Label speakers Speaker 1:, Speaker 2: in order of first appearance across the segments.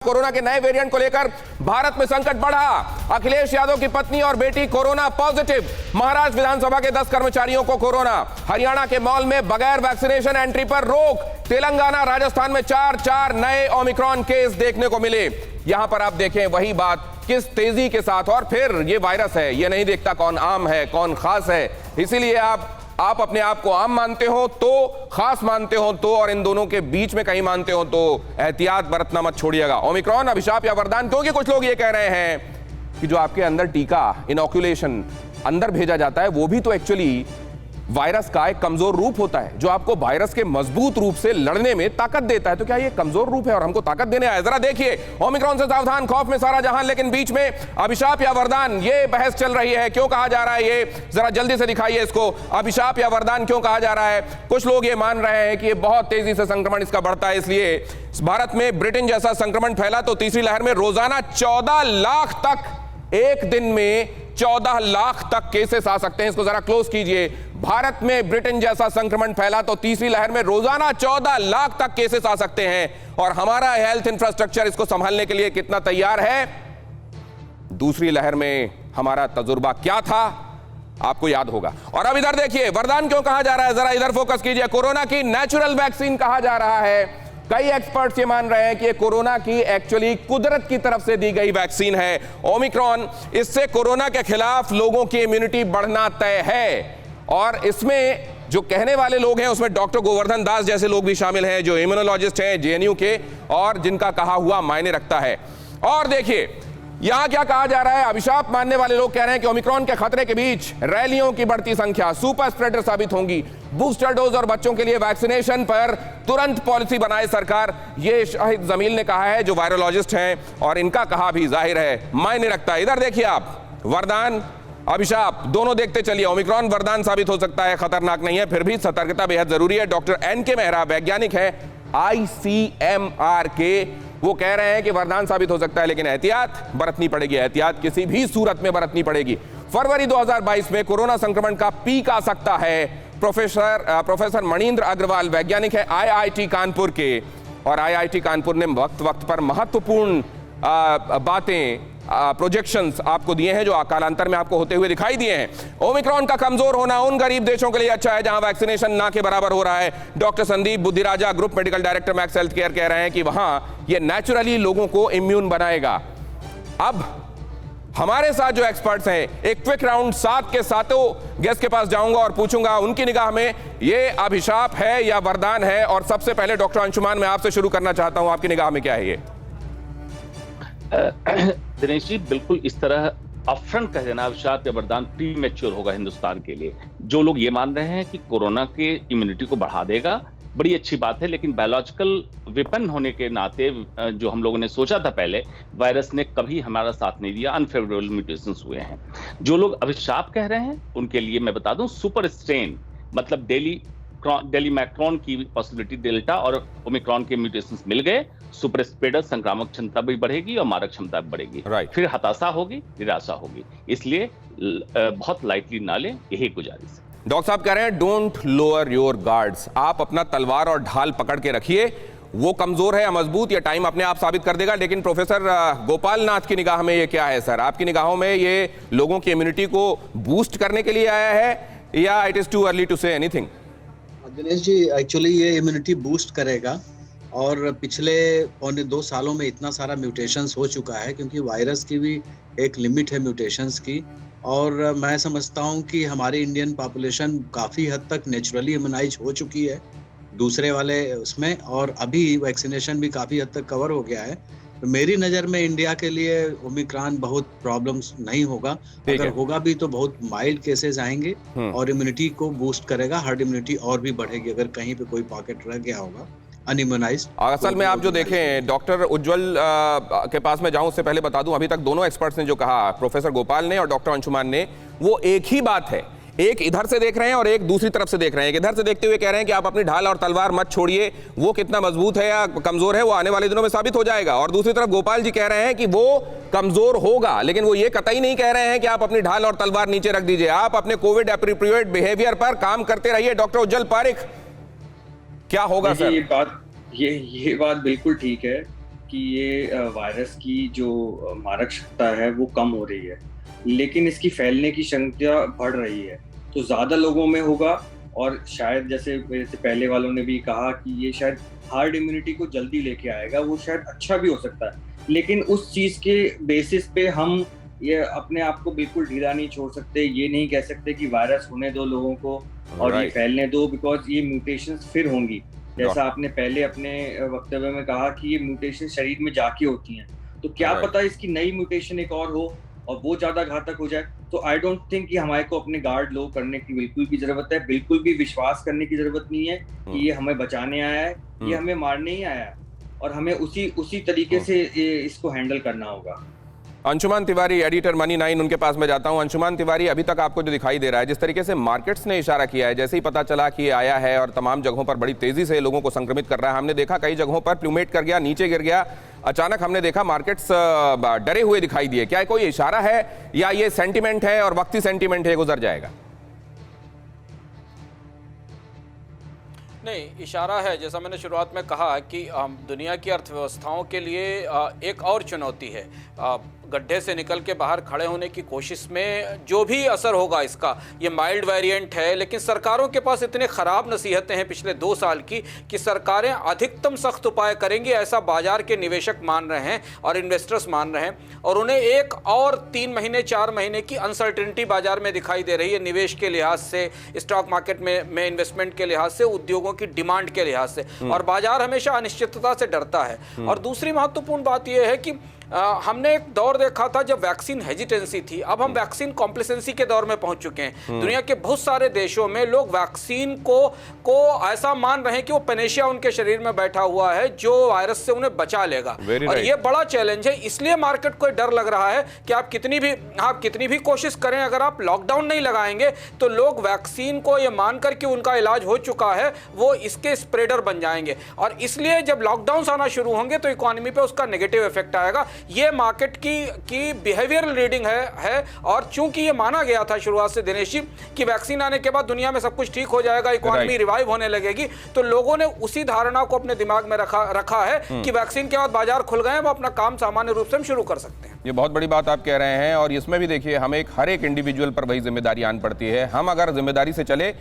Speaker 1: Corona के नए variant को लेकर भारत में संकट बढ़ा। अखिलेश यादव की पत्नी और बेटी कोरोना पॉजिटिव। महाराष्ट्र विधानसभा के 10 कर्मचारियों को कोरोना। हरियाणा के मॉल में बगैर वैक्सीनेशन एंट्री पर रोक। तेलंगाना राजस्थान में 4 नए ओमिक्रॉन केस देखने को मिले। यहां पर आप देखें वही बात किस तेजी के साथ। और फिर ये वायरस है, ये नहीं देखता कौन आम है कौन खास है। इसीलिए आप अपने आप को आम मानते हो तो, खास मानते हो तो, और इन दोनों के बीच में कहीं मानते हो तो एहतियात बरतना मत छोड़िएगा। ओमिक्रॉन अभिशाप या वरदान? क्योंकि कुछ लोग ये कह रहे हैं कि जो आपके अंदर टीका इनॉक्यूलेशन अंदर भेजा जाता है वो भी तो एक्चुअली वायरस का एक कमजोर रूप होता है, जो आपको वायरस के मजबूत रूप से लड़ने में ताकत देता है। तो क्या ये कमजोर रूप है और हमको ताकत देने आया? जरा देखिए, ओमिक्रॉन से सावधान, खौफ में सारा जहां, लेकिन बीच में अभिशाप या वरदान ये बहस चल रही है। क्यों कहा जा रहा है ये? जरा जल्दी से दिखाइए इसको। अभिशाप या वरदान क्यों कहा जा रहा है? कुछ लोग ये मान रहे हैं कि ये बहुत तेजी से संक्रमण इसका बढ़ता है, इसलिए भारत में ब्रिटेन जैसा संक्रमण फैला तो तीसरी लहर में रोजाना 14 लाख तक, एक दिन में 14 लाख तक केसेस आ सकते हैं। इसको जरा क्लोज कीजिए। भारत में ब्रिटेन जैसा संक्रमण फैला तो तीसरी लहर में रोजाना 14 लाख तक केसेस आ सकते हैं। और हमारा हेल्थ इंफ्रास्ट्रक्चर इसको संभालने के लिए कितना तैयार है? दूसरी लहर में हमारा तजुर्बा क्या था आपको याद होगा। और अब इधर देखिए, वरदान क्यों कहा जा रहा है? जरा इधर फोकस कीजिए। कोरोना की नेचुरल वैक्सीन कहा जा रहा है। कई एक्सपर्ट्स ये मान रहे हैं कि ये कोरोना की एक्चुअली कुदरत की तरफ से दी गई वैक्सीन है ओमिक्रॉन। इससे कोरोना के खिलाफ लोगों की इम्यूनिटी बढ़ना तय है। और इसमें जो कहने वाले लोग हैं उसमें डॉक्टर गोवर्धन दास जैसे लोग भी शामिल हैं, जो इम्यूनोलॉजिस्ट हैं जेएनयू के, और जिनका कहा हुआ मायने रखता है। और देखिए यहां क्या कहा जा रहा है। अभिशाप मानने वाले लोग कह रहे हैं कि ओमिक्रॉन के खतरे के बीच रैलियों की बढ़ती संख्या सुपर स्प्रेडर साबित होंगी। बूस्टर डोज और बच्चों के लिए वैक्सीनेशन पर तुरंत पॉलिसी बनाए सरकार। ये शाहिद जमील ने कहा है, जो वायरोलॉजिस्ट हैं, और इनका कहा भी जाहिर है मायने रखता है। इधर देखिए आप, वरदान अभिशाप दोनों देखते चलिए। ओमिक्रॉन वरदान साबित हो सकता है, खतरनाक नहीं है, फिर भी सतर्कता बेहद जरूरी है। Doctor NK. मेहरा वैज्ञानिक है ICMR के, वो कह रहे हैं कि वरदान साबित हो सकता है, लेकिन एहतियात बरतनी पड़ेगी। एहतियात किसी भी सूरत में बरतनी पड़ेगी। फरवरी 2022 में कोरोना संक्रमण का पीक आ सकता है। प्रोफेसर मणिंद्र अग्रवाल वैज्ञानिक है IIT कानपुर के, और IIT कानपुर ने वक्त वक्त पर महत्वपूर्ण बातें, प्रोजेक्शंस आपको दिए हैं, जो कालांतर में आपको होते हुए दिखाई दिए हैं। ओमिक्रॉन का कमजोर होना उन गरीब देशों के लिए अच्छा है जहां वैक्सीनेशन ना के बराबर हो रहा है। Doctor Sandeep Budhiraja, group medical director Max health care, कह रहे हैं कि वहां ये नेचुरली लोगों को इम्यून बनाएगा। अब हमारे साथ जो एक्सपर्ट्स हैं, एक क्विक राउंड 7 के सातों गेस्ट के पास जाऊंगा और पूछूंगा उनकी निगाह में ये अभिशाप है या वरदान है। और सबसे पहले डॉक्टर अंशुमान, मैं आपसे शुरू करना चाहता हूं, आपकी निगाह में क्या है ये?
Speaker 2: दिनेश जी, बिल्कुल इस तरह अपफ्रंट कह देना अभिशाप या वरदान प्रीमेच्योर होगा हिंदुस्तान के लिए। जो लोग ये मान रहे हैं कि कोरोना के इम्यूनिटी को बढ़ा देगा, बड़ी अच्छी बात है, लेकिन बायोलॉजिकल वेपन होने के नाते जो हम लोगों ने सोचा था पहले, वायरस ने कभी हमारा साथ नहीं दिया। अनफेवरेबल म्यूटेशंस हुए हैं। जो लोग अभिशाप कह रहे हैं उनके लिए मैं बता दूं, सुपर स्ट्रेन मतलब डेली मैक्रॉन की पॉसिबिलिटी, डेल्टा और ओमिक्रॉन के म्यूटेशंस मिल गए, सुपर स्प्रेडर संक्रामक क्षमता भी बढ़ेगी और मारक क्षमता भी बढ़ेगी। फिर हताशा होगी, निराशा होगी, इसलिए बहुत लाइटली ना लें, यही गुजारिश है।
Speaker 1: डॉक्टर साहब कह रहे हैं डोंट लोअर योर गार्ड्स। आप अपना तलवार और ढाल पकड़ के रखिए, वो कमजोर है या मजबूत ये टाइम अपने आप साबित कर देगा। लेकिन प्रोफेसर गोपाल नाथ की निगाह में ये क्या है सर? आपकी निगाहों में ये लोगों की इम्यूनिटी को बूस्ट करने के लिए आया है या it is too early to say anything?
Speaker 3: Dinesh ji, actually ये इम्यूनिटी बूस्ट करेगा, और पिछले 1.25 सालों में इतना सारा म्यूटेशंस हो चुका है, क्योंकि वायरस की भी एक लिमिट है म्यूटेशंस की। और मैं समझता हूँ कि हमारी इंडियन पॉपुलेशन काफ़ी हद तक नेचुरली इम्यूनाइज हो चुकी है दूसरे वाले उसमें, और अभी वैक्सीनेशन भी काफ़ी हद तक कवर हो गया है। तो मेरी नज़र में इंडिया के लिए ओमिक्रॉन बहुत प्रॉब्लम्स नहीं होगा। अगर होगा भी तो बहुत माइल्ड केसेस आएंगे और इम्यूनिटी को बूस्ट करेगा, हर्ड इम्यूनिटी और भी बढ़ेगी अगर कहीं पे कोई पॉकेट रह गया होगा अनइम्यूनाइज्ड।
Speaker 1: असल में आप जो देखें, डॉक्टर उज्ज्वल के पास में जाऊं उससे पहले बता दूं, अभी तक दोनों एक्सपर्ट्स ने जो कहा, प्रोफेसर गोपाल ने और डॉक्टर अंशुमान ने, वो एक ही बात है। एक इधर से देख रहे हैं और एक दूसरी तरफ से देख रहे हैं। एक इधर से देखते हुए कह रहे हैं कि आप अपनी ढाल और तलवार मत छोड़िए, वो कितना मजबूत है या कमजोर है वो आने वाले दिनों में साबित हो जाएगा। और दूसरी तरफ गोपाल जी कह रहे हैं कि वो कमजोर होगा, लेकिन वो ये कतई नहीं कह रहे हैं कि आप अपनी ढाल और तलवार नीचे रख दीजिए। आप अपने कोविड एप्रोप्रिएट बिहेवियर पर काम करते रहिए। डॉक्टर उज्ज्वल पारिक, क्या होगा सर?
Speaker 4: ये बात बिल्कुल ठीक है। कि ये वायरस की जो मारक क्षमता है वो कम हो रही है, लेकिन इसकी फैलने की क्षमता बढ़ रही है। तो ज़्यादा लोगों में होगा और शायद जैसे मेरे से पहले वालों ने भी कहा कि ये शायद हार्ड इम्यूनिटी को जल्दी लेके आएगा, वो शायद अच्छा भी हो सकता है। लेकिन उस चीज़ के बेसिस पे हम ये अपने आप को बिल्कुल ढीला नहीं छोड़ सकते। ये नहीं कह सकते कि वायरस होने दो लोगों को और ये फैलने दो, बिकॉज ये म्यूटेशंस फिर होंगी। जैसा आपने पहले अपने वक्तव्य में कहा कि ये म्यूटेशन शरीर में जाके होती हैं, तो क्या पता इसकी नई म्यूटेशन एक और हो और वो ज्यादा घातक हो जाए। तो आई डोंट थिंक कि हमारे को अपने गार्ड लो करने की बिल्कुल भी जरूरत है, बिल्कुल भी विश्वास करने की जरूरत नहीं है कि ये हमें बचाने आया है, ये हमें मारने ही आया है और हमें उसी तरीके से इसको हैंडल करना होगा।
Speaker 1: अंशुमान तिवारी, एडिटर मनी 9, उनके पास मैं जाता हूं। अंशुमान तिवारी, अभी तक आपको जो दिखाई दे रहा है, जिस तरीके से मार्केट्स ने इशारा किया है, जैसे ही पता चला कि ये आया है और तमाम जगहों पर बड़ी तेजी से लोगों को संक्रमित कर रहा है, हमने देखा कई जगहों पर प्लूमेट कर गया, नीचे गिर गया, अचानक हमने देखा मार्केट्स डरे हुए दिखाई दिए। क्या कोई इशारा है या ये सेंटिमेंट है और वक्ती सेंटिमेंट है, गुजर जाएगा?
Speaker 5: नहीं, इशारा है। जैसा मैंने शुरुआत में कहा कि दुनिया की अर्थव्यवस्थाओं के लिए एक और चुनौती है। गड्ढे से निकल के बाहर खड़े होने की कोशिश में जो भी असर होगा इसका, ये माइल्ड वेरिएंट है, लेकिन सरकारों के पास इतने ख़राब नसीहतें हैं पिछले 2 साल की कि सरकारें अधिकतम सख्त उपाय करेंगी, ऐसा बाजार के निवेशक मान रहे हैं और इन्वेस्टर्स मान रहे हैं। और उन्हें एक और 3 महीने 4 महीने की अनसर्टेनिटी बाजार में दिखाई दे रही है, निवेश के लिहाज से, स्टॉक मार्केट में इन्वेस्टमेंट के लिहाज से, उद्योगों की डिमांड के लिहाज से, और बाजार हमेशा अनिश्चितता से डरता है। और दूसरी महत्वपूर्ण बात यह है कि हमने एक दौर देखा था जब वैक्सीन हेजिटेंसी थी, अब हम वैक्सीन कॉम्प्लिसेंसी के दौर में पहुंच चुके हैं। दुनिया के बहुत सारे देशों में लोग वैक्सीन को ऐसा मान रहे हैं कि वो पेनेशिया उनके शरीर में बैठा हुआ है जो वायरस से उन्हें बचा लेगा। और ये बड़ा चैलेंज है, इसलिए मार्केट को डर लग रहा है कि आप कितनी भी कोशिश करें, अगर आप लॉकडाउन नहीं लगाएंगे तो लोग वैक्सीन को ये मानकर कि उनका इलाज हो चुका है, वो इसके स्प्रेडर बन जाएंगे। और इसलिए जब लॉकडाउन आना शुरू होंगे तो इकोनॉमी पे उसका नेगेटिव इफेक्ट आएगा। ये मार्केट की बिहेवियरल रीडिंग है। और चूंकि ये माना गया था शुरुआत से दिनेश जी कि वैक्सीन आने के बाद दुनिया में सब कुछ ठीक हो जाएगा, इकोनॉमी रिवाइव होने लगेगी, तो लोगों ने उसी धारणा को अपने दिमाग में रखा है कि वैक्सीन के बाद बाजार खुल गए, वो अपना काम सामान्य रूप से हम शुरू कर सकते हैं।
Speaker 1: ये बहुत बड़ी बात आप कह रहे हैं और इसमें भी देखिए हमें हर एक इंडिविजुअल पर वही जिम्मेदारी आन पड़ती है। हम अगर जिम्मेदारी से चले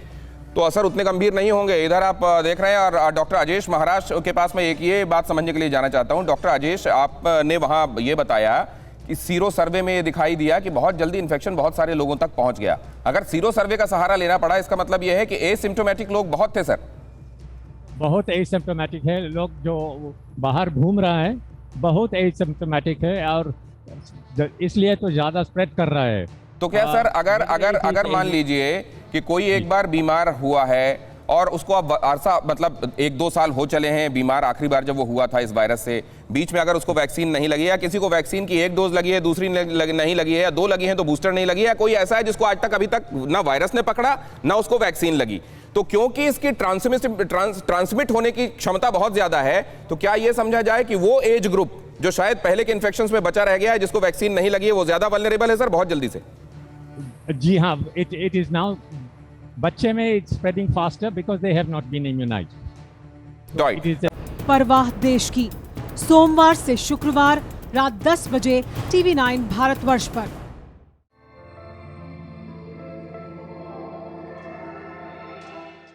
Speaker 1: तो असर उतने गंभीर नहीं होंगे। इधर आप देख रहे हैं और डॉक्टर अजेश महाराज के पास मैं एक ये बात समझने के लिए जाना चाहता हूं। डॉक्टर अजेश, आपने वहां ये बताया कि सीरो सर्वे में ये दिखाई दिया कि बहुत जल्दी इन्फेक्शन बहुत सारे लोगों तक पहुंच गया। अगर सीरो सर्वे का सहारा लेना पड़ा, इसका मतलब यह है कि एसिम्प्टोमेटिक लोग बहुत थे सर।
Speaker 6: बहुत एसिम्प्टोमेटिक है, लोग जो बाहर घूम रहा है बहुत एसिम्प्टोमेटिक है और इसलिए तो ज्यादा स्प्रेड कर रहा है।
Speaker 1: तो क्या सर अगर मान लीजिए कि कोई एक बार बीमार हुआ है और उसको अब अरसा मतलब 1-2 साल हो चले हैं बीमार, आखिरी बार जब वो हुआ था इस वायरस से, बीच में अगर उसको वैक्सीन नहीं लगी है या किसी को वैक्सीन की 1 डोज लगी है, दूसरी नहीं लगी है, या 2 लगी है तो बूस्टर नहीं लगी है, कोई ऐसा है जिसको आज तक अभी तक ना वायरस ने पकड़ा ना उसको वैक्सीन लगी, तो क्योंकि इसकी ट्रांसमिट होने की क्षमता बहुत ज्यादा है, तो क्या यह समझा जाए कि वो एज ग्रुप जो शायद पहले के इन्फेक्शंस में बचा रह गया है, जिसको वैक्सीन नहीं लगी है, वो ज्यादा वल्नरेबल है सर बहुत जल्दी से?
Speaker 6: जी हाँ, इट इज नाउ बच्चे में it's spreading faster because they have not been immunised.
Speaker 7: परवाह देश की, सोमवार से शुक्रवार रात 10 बजे TV9 भारतवर्ष पर।